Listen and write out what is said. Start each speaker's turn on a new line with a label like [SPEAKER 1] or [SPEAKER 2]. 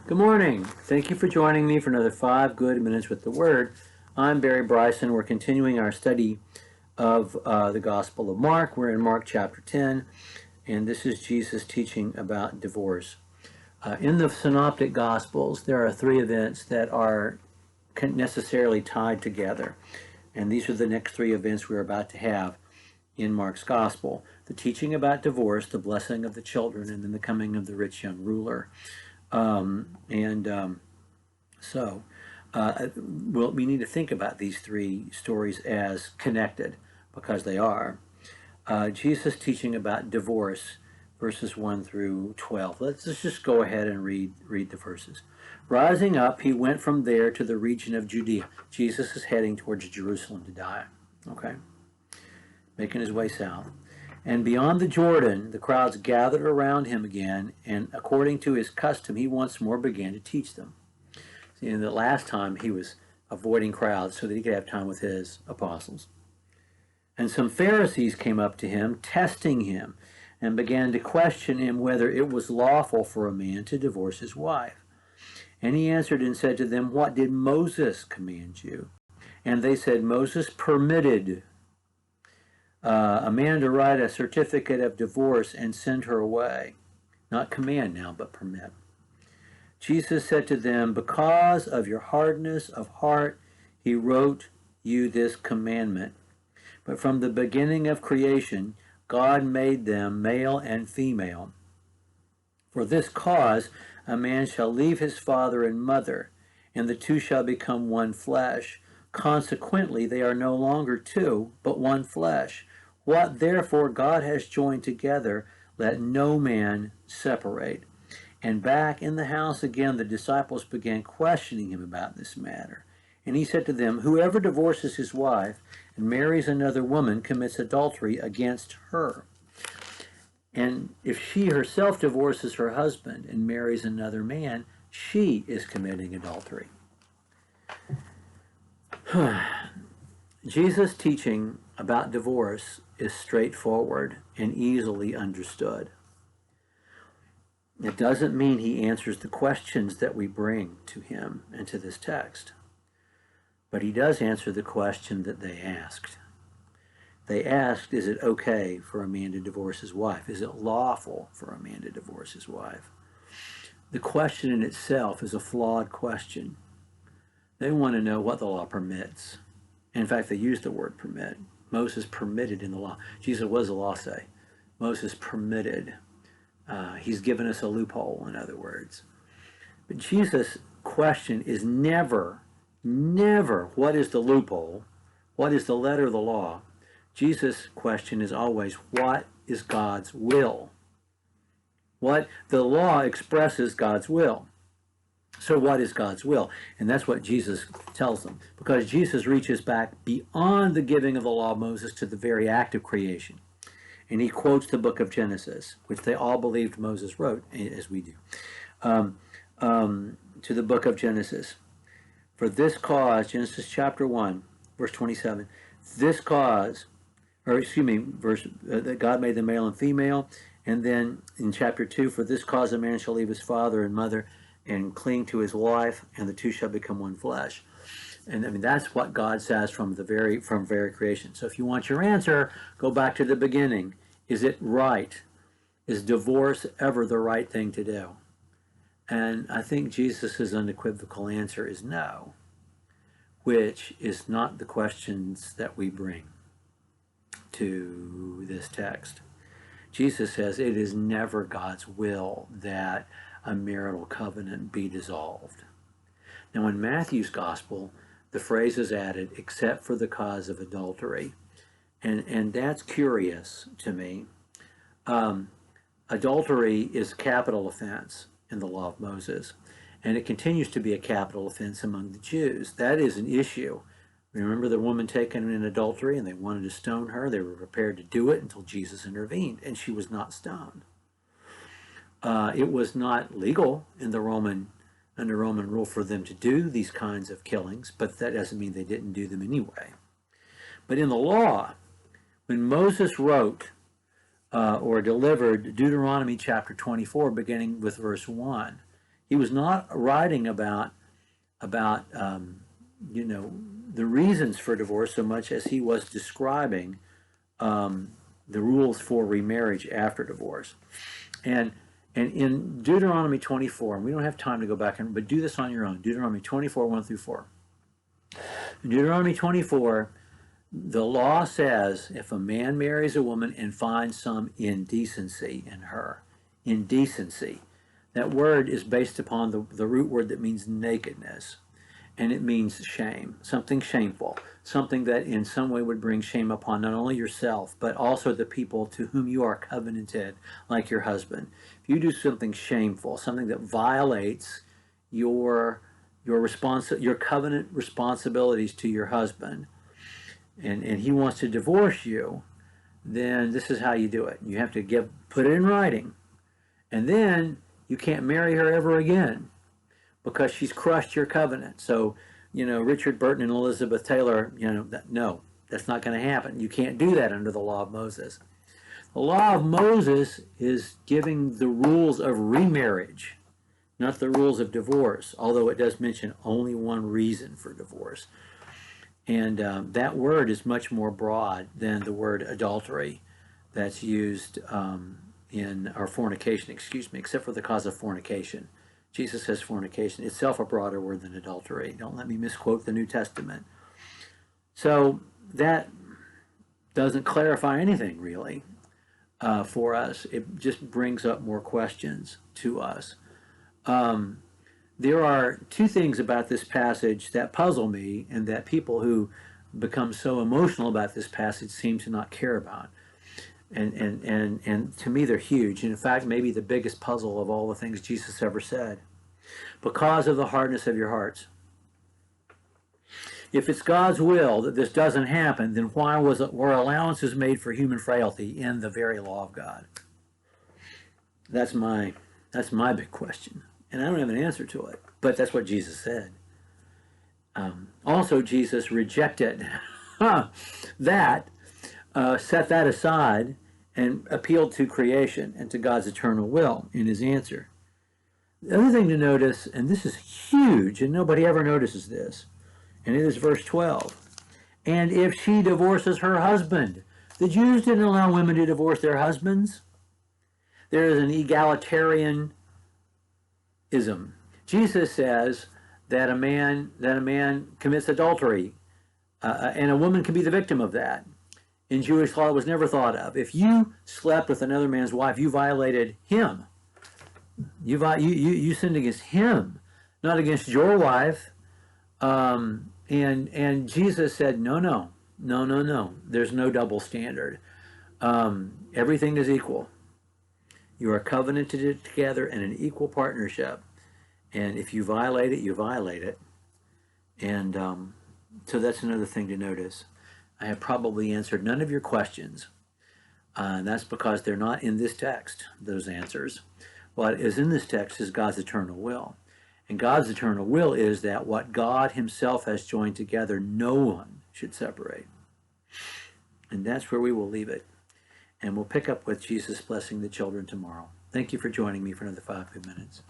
[SPEAKER 1] Good morning. Thank you for joining me for another 5 good minutes with the Word. I'm Barry Bryson. We're continuing our study of the Gospel of Mark. We're in Mark chapter 10, and this is Jesus teaching about divorce. In the Synoptic Gospels, there are 3 events that are necessarily tied together, and these are the next 3 events we're about to have in Mark's Gospel. The teaching about divorce, the blessing of the children, and then the coming of the rich young ruler. We need to think about these 3 stories as connected because they are. Jesus teaching about divorce, verses 1 through 12. Let's just go ahead and read the verses. Rising up, he went from there to the region of Judea. Jesus is heading towards Jerusalem to die. Okay? Making his way south. And beyond the Jordan, the crowds gathered around him again, and according to his custom, he once more began to teach them. See, the last time he was avoiding crowds so that he could have time with his apostles. And some Pharisees came up to him, testing him, and began to question him whether it was lawful for a man to divorce his wife. And he answered and said to them, "What did Moses command you?" And they said, "Moses permitted a man to write a certificate of divorce and send her away." Not command now, but permit. Jesus said to them, "Because of your hardness of heart, he wrote you this commandment. But from the beginning of creation, God made them male and female. For this cause, a man shall leave his father and mother, and the two shall become one flesh. Consequently, they are no longer two, but one flesh. What therefore God has joined together, let no man separate." And back in the house again, the disciples began questioning him about this matter. And he said to them, "Whoever divorces his wife and marries another woman commits adultery against her. And if she herself divorces her husband and marries another man, she is committing adultery." Jesus' teaching about divorce is straightforward and easily understood. It doesn't mean he answers the questions that we bring to him and to this text, but he does answer the question that they asked. They asked, is it okay for a man to divorce his wife? Is it lawful for a man to divorce his wife? The question in itself is a flawed question. They want to know what the law permits. In fact, they use the word permit. Moses permitted in the law. Jesus, what does the law say? Moses permitted. He's given us a loophole, in other words. But Jesus' question is never, what is the loophole? What is the letter of the law? Jesus' question is always, what is God's will? What the law expresses God's will. So what is God's will? And that's what Jesus tells them. Because Jesus reaches back beyond the giving of the law of Moses to the very act of creation. And he quotes the book of Genesis, which they all believed Moses wrote, as we do, to the book of Genesis. For this cause, Genesis chapter 1, verse 27, that God made them male and female. And then in chapter 2, for this cause a man shall leave his father and mother and cling to his wife, and the two shall become one flesh. And I mean, that's what God says from very creation. So if you want your answer, go back to the beginning. Is it right? Is divorce ever the right thing to do? And I think Jesus' unequivocal answer is no, which is not the questions that we bring to this text. Jesus says it is never God's will that a marital covenant be dissolved. Now in Matthew's gospel, the phrase is added, except for the cause of adultery. And that's curious to me. Adultery is a capital offense in the law of Moses, and it continues to be a capital offense among the Jews. That is an issue. Remember the woman taken in adultery, and they wanted to stone her. They were prepared to do it until Jesus intervened, and she was not stoned. It was not legal under Roman rule for them to do these kinds of killings, but that doesn't mean they didn't do them anyway. But in the law, when Moses wrote or delivered Deuteronomy chapter 24, beginning with verse 1, He was not writing about you know, the reasons for divorce so much as he was describing the rules for remarriage after divorce. And in Deuteronomy 24, and we don't have time to go back and, but do this on your own. Deuteronomy 24, 1 through 4. In Deuteronomy 24, the law says if a man marries a woman and finds some indecency in her, indecency, that word is based upon the root word that means nakedness. And it means shame, something shameful, something that in some way would bring shame upon not only yourself, but also the people to whom you are covenanted, like your husband. If you do something shameful, something that violates your covenant responsibilities to your husband, and he wants to divorce you, then this is how you do it. You have to put it in writing. And then you can't marry her ever again, because she's crushed your covenant. So, Richard Burton and Elizabeth Taylor, no, that's not going to happen. You can't do that under the law of Moses. The law of Moses is giving the rules of remarriage, not the rules of divorce, although it does mention only one reason for divorce. And that word is much more broad than the word adultery that's used or fornication, except for the cause of fornication. Jesus says fornication, itself a broader word than adultery. Don't let me misquote the New Testament. So that doesn't clarify anything really for us. It just brings up more questions to us. There are two things about this passage that puzzle me and that people who become so emotional about this passage seem to not care about. And to me, they're huge. And in fact, maybe the biggest puzzle of all the things Jesus ever said. Because of the hardness of your hearts. If it's God's will that this doesn't happen, then why were allowances made for human frailty in the very law of God? That's my big question. And I don't have an answer to it. But that's what Jesus said. Also, Jesus rejected that, set that aside, and appealed to creation and to God's eternal will in his answer. The other thing to notice, and this is huge, and nobody ever notices this, and it is verse 12. And if she divorces her husband, the Jews didn't allow women to divorce their husbands. There is an egalitarianism. Jesus says that a man commits adultery, and a woman can be the victim of that. In Jewish law, it was never thought of. If you slept with another man's wife, you violated him. You sinned against him, not against your wife. And Jesus said, no. There's no double standard. Everything is equal. You are covenanted together in an equal partnership. And if you violate it, you violate it. And so that's another thing to notice. I have probably answered none of your questions. And that's because they're not in this text, those answers. What is in this text is God's eternal will. And God's eternal will is that what God himself has joined together, no one should separate. And that's where we will leave it. And we'll pick up with Jesus blessing the children tomorrow. Thank you for joining me for another 5 good minutes.